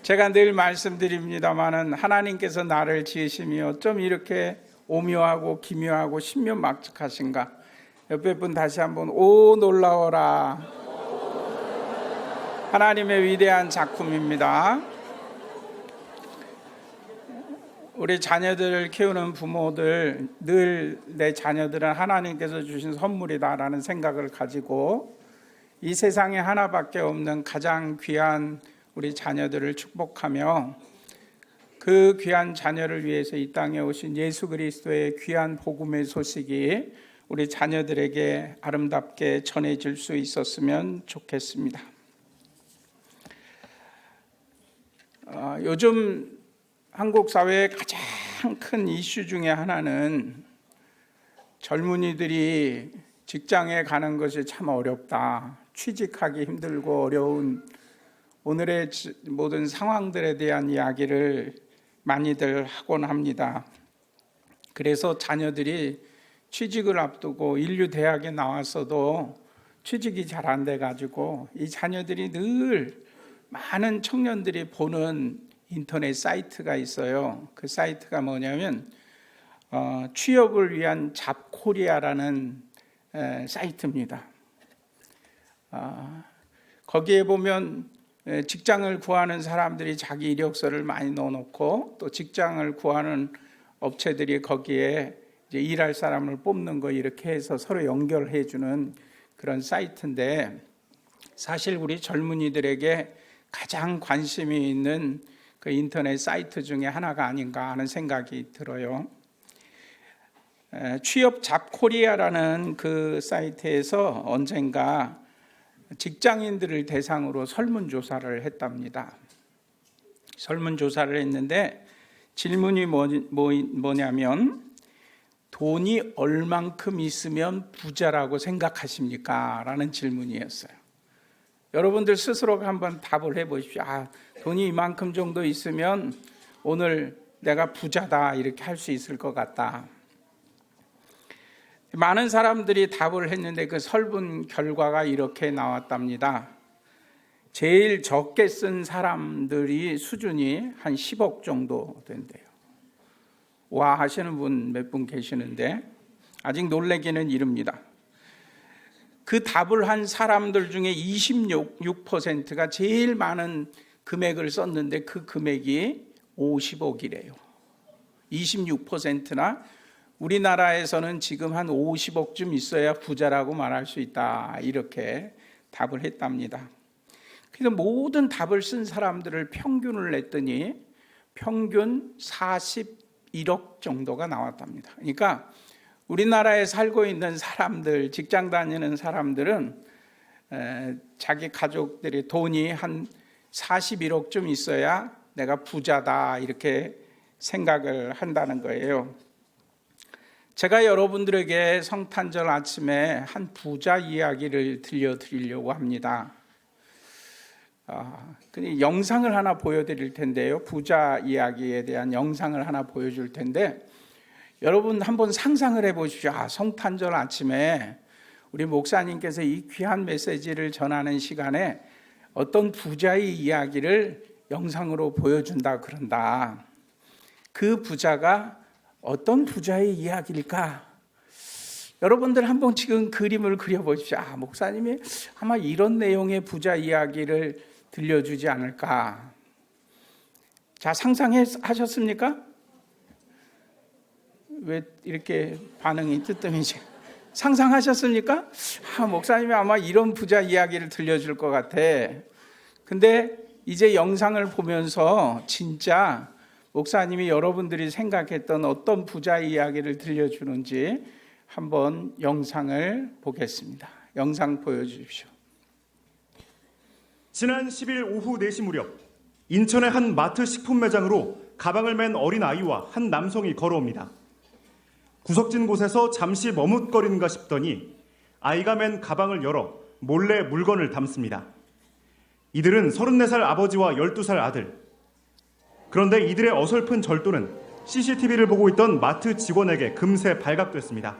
제가 늘 말씀드립니다마는 하나님께서 나를 지으심이 어쩜 이렇게 오묘하고 기묘하고 신묘막측하신가. 옆에 분 다시 한번 오 놀라워라. 하나님의 위대한 작품입니다. 우리 자녀들을 키우는 부모들, 늘 내 자녀들은 하나님께서 주신 선물이다라는 생각을 가지고 이 세상에 하나밖에 없는 가장 귀한 우리 자녀들을 축복하며 그 귀한 자녀를 위해서 이 땅에 오신 예수 그리스도의 귀한 복음의 소식이 우리 자녀들에게 아름답게 전해질 수 있었으면 좋겠습니다. 요즘 한국 사회의 가장 큰 이슈 중에 하나는 젊은이들이 직장에 가는 것이 참 어렵다. 취직하기 힘들고 어려운 오늘의 모든 상황들에 대한 이야기를 많이들 하곤 합니다. 그래서 자녀들이 취직을 앞두고 인류 대학에 나왔어도 취직이 잘 안 돼가지고 이 자녀들이 늘 많은 청년들이 보는 인터넷 사이트가 있어요. 그 사이트가 뭐냐면 취업을 위한 잡코리아라는 사이트입니다. 거기에 보면 직장을 구하는 사람들이 자기 이력서를 많이 넣어놓고 또 직장을 구하는 업체들이 거기에 이제 일할 사람을 뽑는 거 이렇게 해서 서로 연결해 주는 그런 사이트인데, 사실 우리 젊은이들에게 가장 관심이 있는 그 인터넷 사이트 중에 하나가 아닌가 하는 생각이 들어요. 취업 잡코리아라는 그 사이트에서 언젠가 직장인들을 대상으로 설문조사를 했답니다. 설문조사를 했는데 질문이 뭐냐면 돈이 얼만큼 있으면 부자라고 생각하십니까? 라는 질문이었어요. 여러분들 스스로가 한번 답을 해보십시오. 돈이 이만큼 정도 있으면 오늘 내가 부자다 이렇게 할 수 있을 것 같다. 많은 사람들이 답을 했는데 그 설문 결과가 이렇게 나왔답니다. 제일 적게 쓴 사람들이 수준이 한 10억 정도 된대요. 와 하시는 분 몇 분 계시는데 아직 놀라기는 이릅니다. 그 답을 한 사람들 중에 26%가 제일 많은 금액을 썼는데 그 금액이 50억이래요. 26%나 우리나라에서는 지금 한 50억쯤 있어야 부자라고 말할 수 있다. 이렇게 답을 했답니다. 그래서 모든 답을 쓴 사람들을 평균을 냈더니 평균 41억 정도가 나왔답니다. 그러니까 우리나라에 살고 있는 사람들, 직장 다니는 사람들은 자기 가족들이 돈이 한 41억쯤 있어야 내가 부자다 이렇게 생각을 한다는 거예요. 제가 여러분들에게 성탄절 아침에 한 부자 이야기를 들려드리려고 합니다. 근데 영상을 하나 보여드릴 텐데요. 부자 이야기에 대한 영상을 하나 보여줄 텐데 여러분 한번 상상을 해보십시오. 성탄절 아침에 우리 목사님께서 이 귀한 메시지를 전하는 시간에 어떤 부자의 이야기를 영상으로 보여준다 그런다. 그 부자가 어떤 부자의 이야기일까? 여러분들 한번 지금 그림을 그려보십시오. 목사님이 아마 이런 내용의 부자 이야기를 들려주지 않을까? 자, 상상하셨습니까? 왜 이렇게 반응이 뜨뜻미지? 상상하셨습니까? 목사님이 아마 이런 부자 이야기를 들려줄 것 같아. 근데 이제 영상을 보면서 진짜 목사님이 여러분들이 생각했던 어떤 부자 이야기를 들려주는지 한번 영상을 보겠습니다. 영상 보여주십시오. 지난 10일 오후 4시 무렵 인천의 한 마트 식품 매장으로 가방을 맨 어린 아이와 한 남성이 걸어옵니다. 구석진 곳에서 잠시 머뭇거리는가 싶더니 아이가 맨 가방을 열어 몰래 물건을 담습니다. 이들은 34살 아버지와 12살 아들. 그런데 이들의 어설픈 절도는 CCTV를 보고 있던 마트 직원에게 금세 발각됐습니다.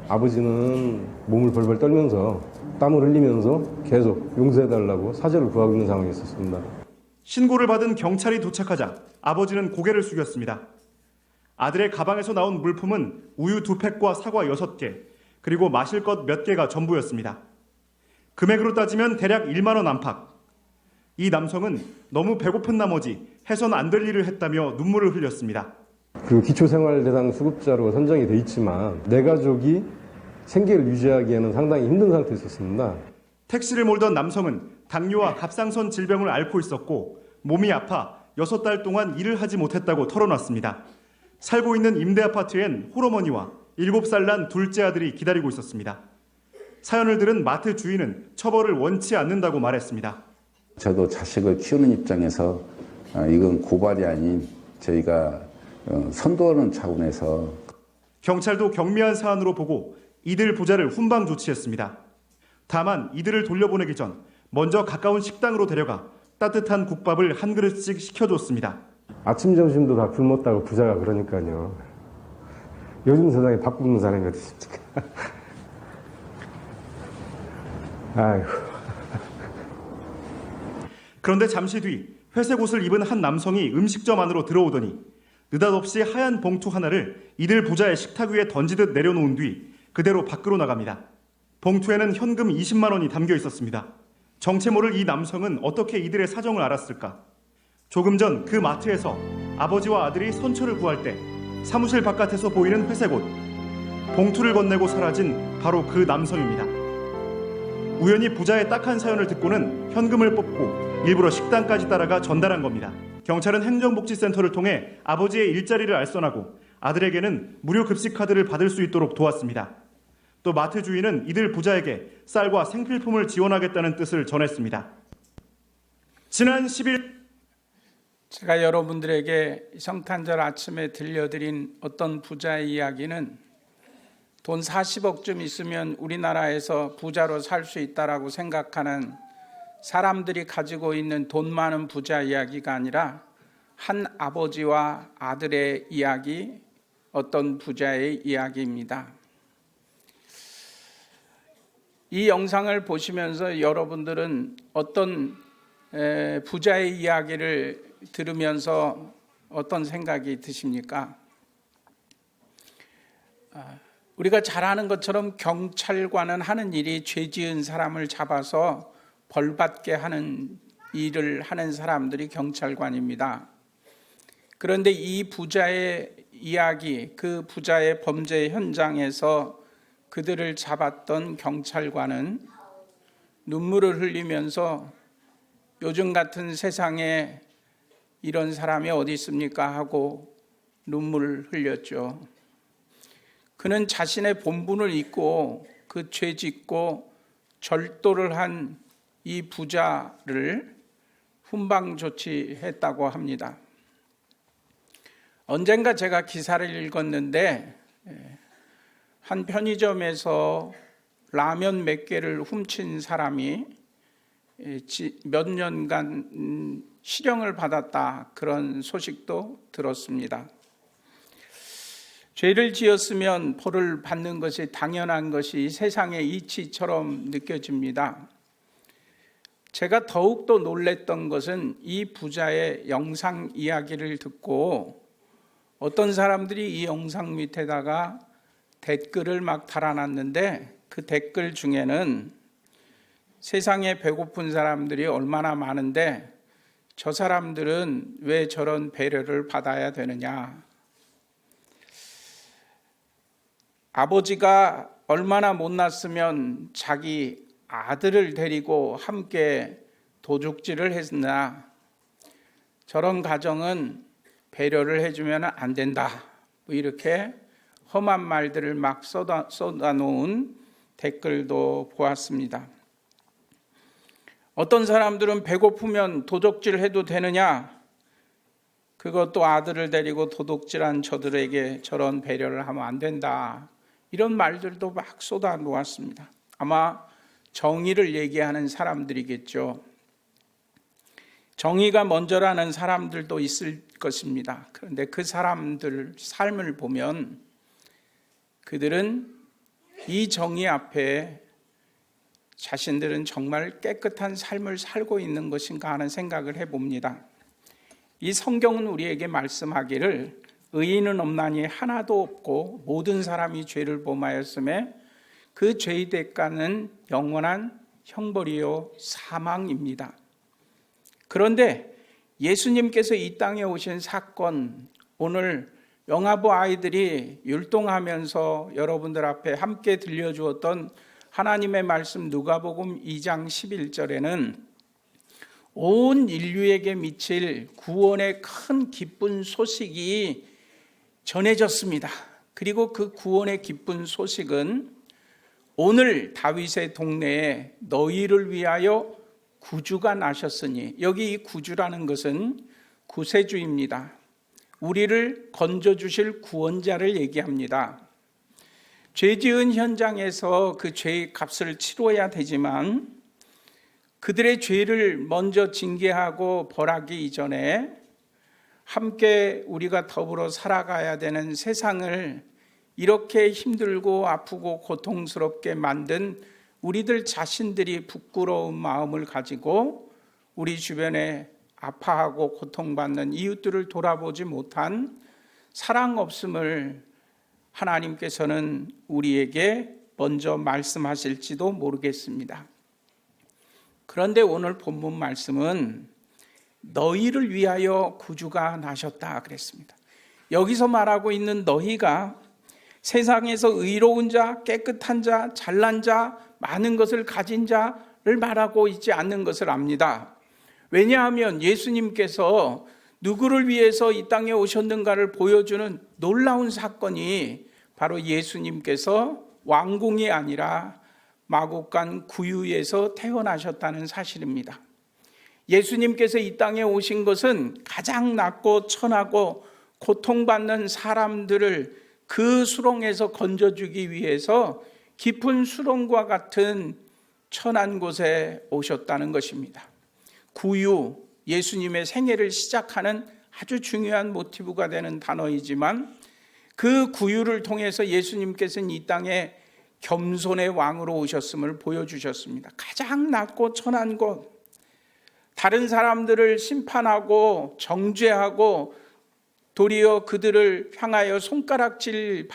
아버지는 몸을 벌벌 떨면서 땀을 흘리면서 계속 용서해달라고 사죄를 구하고 있는 상황이 있었습니다. 신고를 받은 경찰이 도착하자 아버지는 고개를 숙였습니다. 아들의 가방에서 나온 물품은 우유 2팩과 사과 6개, 그리고 마실 것 몇 개가 전부였습니다. 금액으로 따지면 대략 1만 원 안팎. 이 남성은 너무 배고픈 나머지 해선 안 될 일을 했다며 눈물을 흘렸습니다. 그 기초생활대상 수급자로 선정이 돼 있지만 내 가족이 생계를 유지하기에는 상당히 힘든 상태에 있었습니다. 택시를 몰던 남성은 당뇨와 갑상선 질병을 앓고 있었고 몸이 아파 6달 동안 일을 하지 못했다고 털어놨습니다. 살고 있는 임대 아파트엔 홀어머니와 7살 난 둘째 아들이 기다리고 있었습니다. 사연을 들은 마트 주인은 처벌을 원치 않는다고 말했습니다. 저도 자식을 키우는 입장에서 이건 고발이 아닌 저희가 선도하는 차원에서 경찰도 경미한 사안으로 보고 이들 부자를 훈방 조치했습니다. 다만 이들을 돌려보내기 전 먼저 가까운 식당으로 데려가 따뜻한 국밥을 한 그릇씩 시켜줬습니다. 아침 점심도 다 굶었다고 부자가 그러니까요. 요즘 세상에 밥 굶는 사람이 어디 있습니까? 아이고. 그런데 잠시 뒤 회색 옷을 입은 한 남성이 음식점 안으로 들어오더니 느닷없이 하얀 봉투 하나를 이들 부자의 식탁 위에 던지듯 내려놓은 뒤 그대로 밖으로 나갑니다. 봉투에는 현금 20만 원이 담겨 있었습니다. 정체 모를 이 남성은 어떻게 이들의 사정을 알았을까? 조금 전 그 마트에서 아버지와 아들이 선처를 구할 때 사무실 바깥에서 보이는 회색 옷, 봉투를 건네고 사라진 바로 그 남성입니다. 우연히 부자의 딱한 사연을 듣고는 현금을 뽑고 일부러 식당까지 따라가 전달한 겁니다. 경찰은 행정복지센터를 통해 아버지의 일자리를 알선하고 아들에게는 무료 급식 카드를 받을 수 있도록 도왔습니다. 또 마트 주인은 이들 부자에게 쌀과 생필품을 지원하겠다는 뜻을 전했습니다. 지난 10일 제가 여러분들에게 성탄절 아침에 들려드린 어떤 부자의 이야기는 돈 40억쯤 있으면 우리나라에서 부자로 살 수 있다라고 생각하는 사람들이 가지고 있는 돈 많은 부자 이야기가 아니라 한 아버지와 아들의 이야기, 어떤 부자의 이야기입니다. 이 영상을 보시면서 여러분들은 어떤 부자의 이야기를 들으면서 어떤 생각이 드십니까? 우리가 잘 아는 것처럼 경찰관은 하는 일이 죄 지은 사람을 잡아서 벌 받게 하는 일을 하는 사람들이 경찰관입니다. 그런데 이 부자의 이야기, 그 부자의 범죄 현장에서 그들을 잡았던 경찰관은 눈물을 흘리면서 요즘 같은 세상에 이런 사람이 어디 있습니까 하고 눈물을 흘렸죠. 그는 자신의 본분을 잊고 그 죄 짓고 절도를 한 이 부자를 훈방 조치했다고 합니다. 언젠가 제가 기사를 읽었는데 한 편의점에서 라면 몇 개를 훔친 사람이 몇 년간 실형을 받았다, 그런 소식도 들었습니다. 죄를 지었으면 벌을 받는 것이 당연한 것이 세상의 이치처럼 느껴집니다. 제가 더욱더 놀랬던 것은 이 부자의 영상 이야기를 듣고 어떤 사람들이 이 영상 밑에다가 댓글을 막 달아놨는데 그 댓글 중에는 세상에 배고픈 사람들이 얼마나 많은데 저 사람들은 왜 저런 배려를 받아야 되느냐. 아버지가 얼마나 못났으면 자기 아들을 데리고 함께 도둑질을 했으나 저런 가정은 배려를 해주면 안 된다. 뭐 이렇게 험한 말들을 막 쏟아놓은 댓글도 보았습니다. 어떤 사람들은 배고프면 도둑질 해도 되느냐? 그것도 아들을 데리고 도둑질한 저들에게 저런 배려를 하면 안 된다. 이런 말들도 막 쏟아놓았습니다. 아마 정의를 얘기하는 사람들이겠죠. 정의가 먼저라는 사람들도 있을 것입니다. 그런데 그 사람들 삶을 보면 그들은 이 정의 앞에 자신들은 정말 깨끗한 삶을 살고 있는 것인가 하는 생각을 해봅니다. 이 성경은 우리에게 말씀하기를 의인은 없나니 하나도 없고 모든 사람이 죄를 범하였음에 그 죄의 대가는 영원한 형벌이요 사망입니다. 그런데 예수님께서 이 땅에 오신 사건, 오늘 영아부 아이들이 율동하면서 여러분들 앞에 함께 들려주었던 하나님의 말씀 누가복음 2장 11절에는 온 인류에게 미칠 구원의 큰 기쁜 소식이 전해졌습니다. 그리고 그 구원의 기쁜 소식은 오늘 다윗의 동네에 너희를 위하여 구주가 나셨으니, 여기 이 구주라는 것은 구세주입니다. 우리를 건져주실 구원자를 얘기합니다. 죄 지은 현장에서 그 죄의 값을 치러야 되지만 그들의 죄를 먼저 징계하고 벌하기 이전에 함께 우리가 더불어 살아가야 되는 세상을 이렇게 힘들고 아프고 고통스럽게 만든 우리들 자신들이 부끄러운 마음을 가지고 우리 주변에 아파하고 고통받는 이웃들을 돌아보지 못한 사랑 없음을 하나님께서는 우리에게 먼저 말씀하실지도 모르겠습니다. 그런데 오늘 본문 말씀은 너희를 위하여 구주가 나셨다 그랬습니다. 여기서 말하고 있는 너희가 세상에서 의로운 자, 깨끗한 자, 잘난 자, 많은 것을 가진 자를 말하고 있지 않는 것을 압니다. 왜냐하면 예수님께서 누구를 위해서 이 땅에 오셨는가를 보여주는 놀라운 사건이 바로 예수님께서 왕궁이 아니라 마국간 구유에서 태어나셨다는 사실입니다. 예수님께서 이 땅에 오신 것은 가장 낮고 천하고 고통받는 사람들을 그 수렁에서 건져주기 위해서 깊은 수렁과 같은 천한 곳에 오셨다는 것입니다. 구유, 예수님의 생애를 시작하는 아주 중요한 모티브가 되는 단어이지만 그 구유를 통해서 예수님께서는 이 땅에 겸손의 왕으로 오셨음을 보여주셨습니다. 가장 낮고 천한 곳, 다른 사람들을 심판하고 정죄하고 도리어 그들을 향하여 손가락질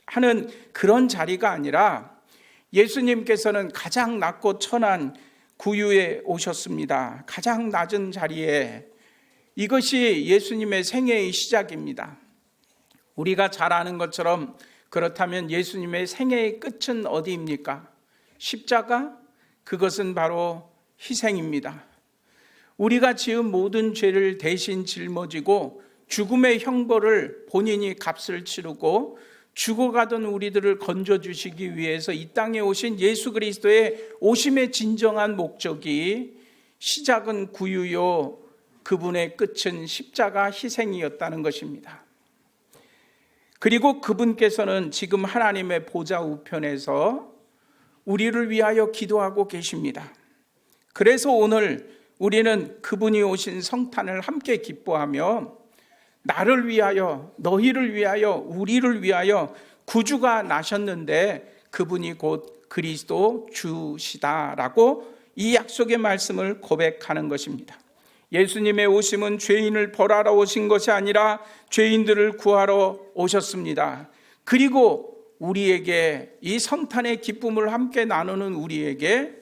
하는 그런 자리가 아니라 예수님께서는 가장 낮고 천한 구유에 오셨습니다. 가장 낮은 자리에. 이것이 예수님의 생애의 시작입니다. 우리가 잘 아는 것처럼 그렇다면 예수님의 생애의 끝은 어디입니까? 십자가? 그것은 바로 희생입니다. 우리가 지은 모든 죄를 대신 짊어지고 죽음의 형벌을 본인이 값을 치르고 죽어가던 우리들을 건져주시기 위해서 이 땅에 오신 예수 그리스도의 오심의 진정한 목적이 시작은 구유요, 그분의 끝은 십자가 희생이었다는 것입니다. 그리고 그분께서는 지금 하나님의 보좌 우편에서 우리를 위하여 기도하고 계십니다. 그래서 오늘 우리는 그분이 오신 성탄을 함께 기뻐하며 나를 위하여, 너희를 위하여, 우리를 위하여 구주가 나셨는데 그분이 곧 그리스도 주시다라고 이 약속의 말씀을 고백하는 것입니다. 예수님의 오심은 죄인을 벌하러 오신 것이 아니라 죄인들을 구하러 오셨습니다. 그리고 우리에게 이 성탄의 기쁨을 함께 나누는 우리에게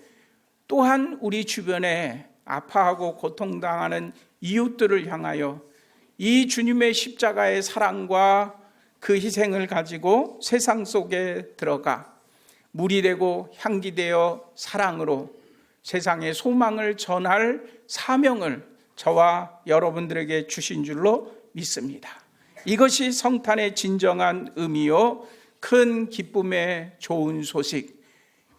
또한 우리 주변에 아파하고 고통당하는 이웃들을 향하여 이 주님의 십자가의 사랑과 그 희생을 가지고 세상 속에 들어가 물이 되고 향기 되어 사랑으로 세상의 소망을 전할 사명을 저와 여러분들에게 주신 줄로 믿습니다. 이것이 성탄의 진정한 의미요, 큰 기쁨의 좋은 소식,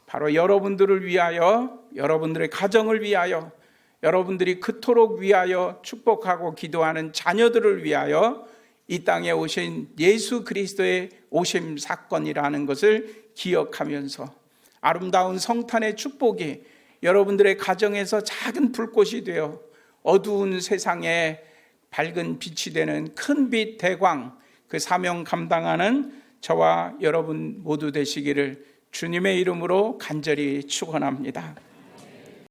바로 여러분들을 위하여, 여러분들의 가정을 위하여, 여러분들이 그토록 위하여 축복하고 기도하는 자녀들을 위하여 이 땅에 오신 예수 그리스도의 오심 사건이라는 것을 기억하면서 아름다운 성탄의 축복이 여러분들의 가정에서 작은 불꽃이 되어 어두운 세상에 밝은 빛이 되는 큰 빛 대광, 그 사명 감당하는 저와 여러분 모두 되시기를 주님의 이름으로 간절히 축원합니다.